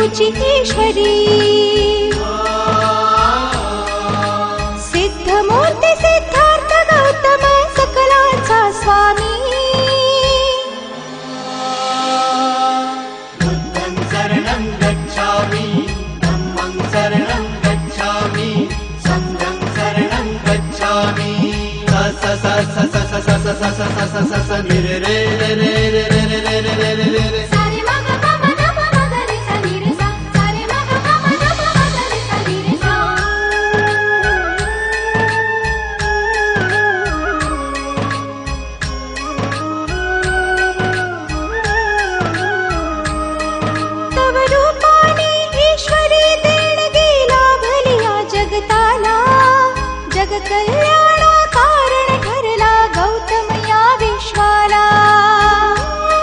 ईश्वरी सिद्धमूर्ति सिद्धार्थ गौतम सकलांचा स्वामी बुद्धं शरणं गच्छामि धम्मं शरणं गच्छामि संघं शरणं गच्छामि स स स स स स स स स स स स स रे रे रे